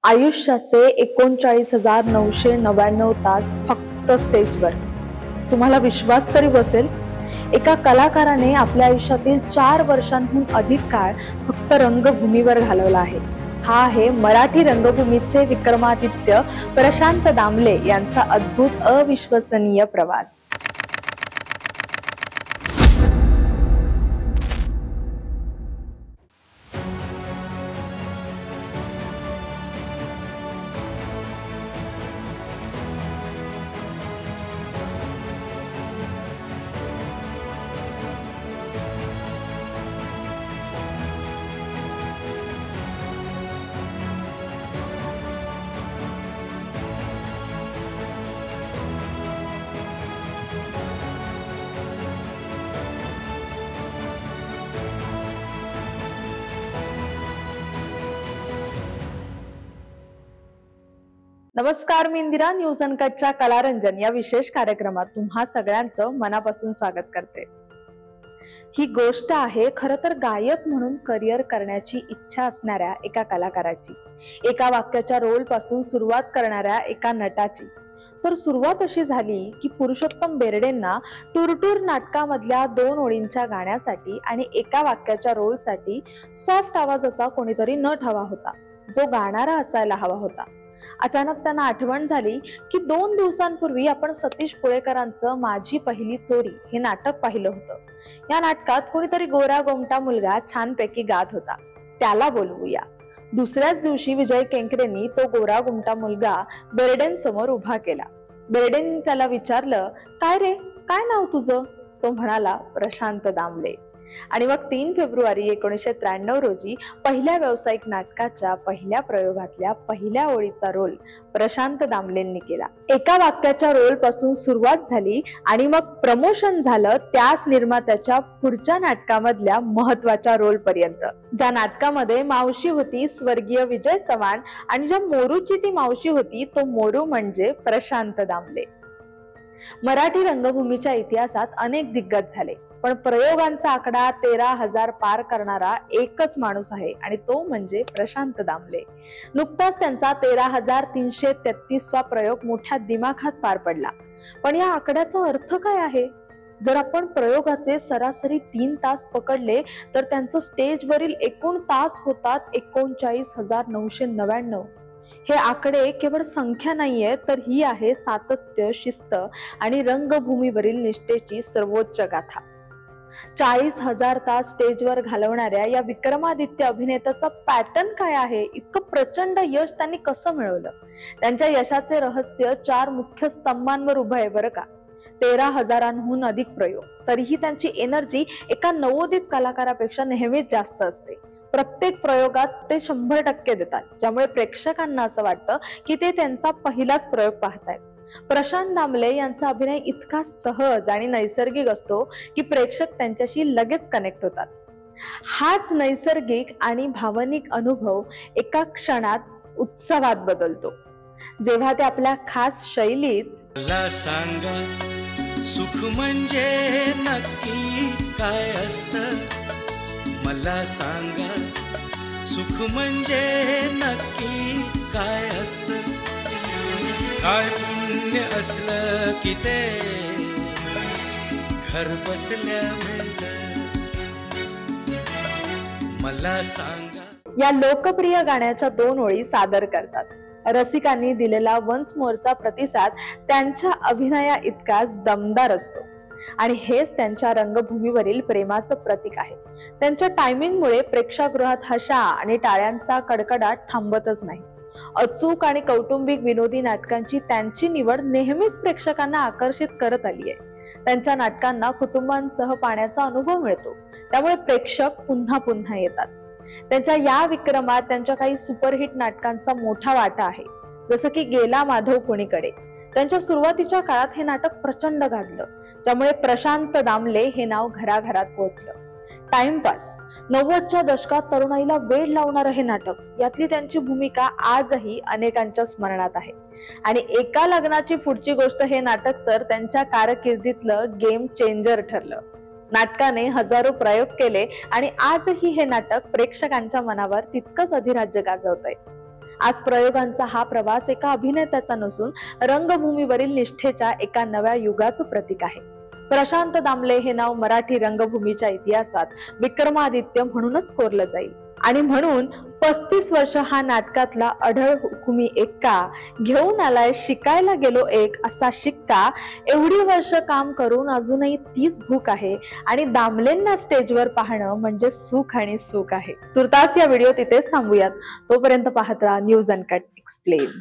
आयुष्याचे 39,999 तास फक्त स्टेजवर. तुम्हाला विश्वास तरी बसेल? एका कलाकाराने आपल्या आयुष्यातील 4 वर्षांहून अधिक काळ फक्त रंगभूमीवर घालवला आहे. हा आहे मराठी रंगभूमीचे विक्रमादित्य प्रशांत दामले यांचा अद्भुत अविश्वसनीय प्रवास. नमस्कार, मी इंदिरा. न्यूज अनकटच्या कलारंजन या विशेष कार्यक्रमात तुम्हा सगळ्यांचं मनापासून स्वागत करते. ही गोष्ट आहे खरं तर गायक म्हणून करिअर करण्याची इच्छा असणाऱ्या एका कलाकाराची, एका वाक्याच्या रोल पासून सुरुवात करणाऱ्या एका नटाची. तर सुरुवात अशी झाली की पुरुषोत्तम बेर्डेंना टूरटूर नाटकामधल्या 2 ओळींच्या गाण्यासाठी आणि एका वाक्याच्या रोलसाठी सॉफ्ट आवाजाचा कोणीतरी नट हवा होता, जो गाणारा असायला हवा होता. अचानक त्यांना आठवण झाली की 2 दिवसांपूर्वी आपण सतीश पुळेकरांचं माझी पहिली चोरी हे नाटक पाहिलं होतं. या नाटकात कोणीतरी गोरा गोमटा मुलगा छानपैकी गात होता, त्याला बोलवूया. दुसऱ्याच दिवशी विजय केंकरेंनी तो गोरा गोमटा मुलगा बेर्डेंसमोर उभा केला. बेर्डेंनी त्याला विचारलं, काय रे, काय नाव तुझं? तो म्हणाला, प्रशांत दामले. आणि मग 3 फेब्रुवारी 1993 रोजी पहिल्या व्यावसायिक नाटकाच्या पहिल्या प्रयोगातल्या पहिल्या ओळीचा रोल प्रशांत दामलेंनी केला. एका वाक्याच्या रोल पासून सुरुवात झाली आणि मग प्रमोशन झालं त्याच निर्मात्याच्या पुढच्या नाटकामधल्या महत्वाच्या रोल पर्यंत. ज्या नाटकामध्ये मावशी होती स्वर्गीय विजय चव्हाण आणि ज्या मोरूची ती मावशी होती, तो मोरू म्हणजे प्रशांत दामले. मराठी रंगभूमीच्या इतिहासात अनेक दिग्गज झाले, पण प्रयोगांचा आकडा 13,000 पार करणारा एकच माणूस आहे आणि तो म्हणजे प्रशांत दामले. नुकताच त्यांचा 13,333वा प्रयोग मोठ्या दिमाखात पार पडला. पण या आकड्याचा अर्थ काय आहे? जर आपण प्रयोगाचे सरासरी 3 तास पकडले तर त्यांचं स्टेजवरील एकूण तास होतात 39,999. हे आकडे केवळ संख्या नाहीये, तर ही आहे सातत्य, शिस्त आणि रंगभूमीवरील निष्ठेची सर्वोच्च गाथा. 40,000 तास स्टेजवर घालवणाऱ्या या विक्रमादित्य अभिनेत्याचा पॅटर्न काय आहे? इतकं प्रचंड यश त्यांनी कसं मिळवलं? त्यांच्या यशाचे रहस्य 4 मुख्य स्तंभांवर उभं आहे बरं का. 13,000हून अधिक प्रयोग, तरीही त्यांची एनर्जी एका नवोदित कलाकारापेक्षा नेहमीच जास्त असते. प्रत्येक प्रयोगात ते 100% देतात, ज्यामुळे प्रेक्षकांना असं वाटतं की ते त्यांचा पहिलाच प्रयोग पाहतायत. प्रशांत दामले यांचा अभिनय इतका सहज आणि नैसर्गिक असतो की प्रेक्षक त्यांच्याशी लगेच कनेक्ट होतात. हाच नैसर्गिक आणि भावनिक अनुभव एका क्षणात उत्सवात बदलतो, जेव्हा ते आपल्या खास शैलीत मला सांगा, सुख म्हणजे नक्की काय असतं? मला सांगा, सुख म्हणजे नक्की काय असतं? काय पुण्य असलं की ते घर बसल्या मिळतं? मला सांगा. या लोकप्रिय गाण्याच्या 2 ओळी सादर करतात. रसिकांनी दिलेला वन्स मोरचा प्रतिसाद त्यांच्या अभिनया इतकाच दमदार असतो आणि हेच त्यांच्या रंगभूमीवरील प्रेमाचं प्रतीक आहे. त्यांच्या टायमिंगमुळे प्रेक्षागृहात हशा आणि टाळ्यांचा कडकडाट थांबतच नाही. अचूक आणि कौटुंबिक विनोदी नाटकांची त्यांची निवड नेहमीच प्रेक्षकांना आकर्षित करत आली आहे. त्यांच्या नाटकांना कुटुंबांसह पाहण्याचा अनुभव मिळतो, त्यामुळे प्रेक्षक पुन्हा पुन्हा येतात. त्यांच्या या विक्रमात त्यांच्या काही सुपरहिट नाटकांचा मोठा वाटा आहे, जसं की गेला माधव कुणीकडे. त्यांच्या सुरुवातीच्या काळात हे नाटक प्रचंड गाजलं, ज्यामुळे प्रशांत दामले हे नाव घराघरात पोहोचलं. टाइमपास, 90च्या दशकात तरुणाईला वेड लावणारं हे नाटक, यातली त्यांची भूमिका आजही अनेकांच्या स्मरणात आहे. आणि एका लग्नाची पुढची गोष्ट हे नाटक तर त्यांच्या कारकिर्दीतलं गेम चेंजर ठरलं. नाटकाने हजारो प्रयोग केले आणि आजही हे नाटक प्रेक्षकांच्या मनावर तितकंच अधिराज्य गाजवतंय. आज प्रयोगांचा हा प्रवास एका अभिनेत्याचा नसून रंगभूमीवरील निष्ठेच्या एका नव्या युगाचं प्रतीक आहे. प्रशांत दामले हे नाव मराठी रंगभूमीच्या इतिहासात विक्रमादित्य म्हणूनच कोरलं जाईल. आणि म्हणून 35 वर्ष हा नाटकातला अढळ हुकुमी एक्का घेऊन आलाय शिकायला गेलो एक असा शिक्का. एवढी वर्ष काम करून अजूनही तीच भूक आहे आणि दामलेंना स्टेजवर पाहणं म्हणजे सुख आणि सुख आहे. तुर्तास या व्हिडिओ तिथेच थांबूयात. तोपर्यंत पाहत राहा न्यूज अनकट एक्सप्लेन.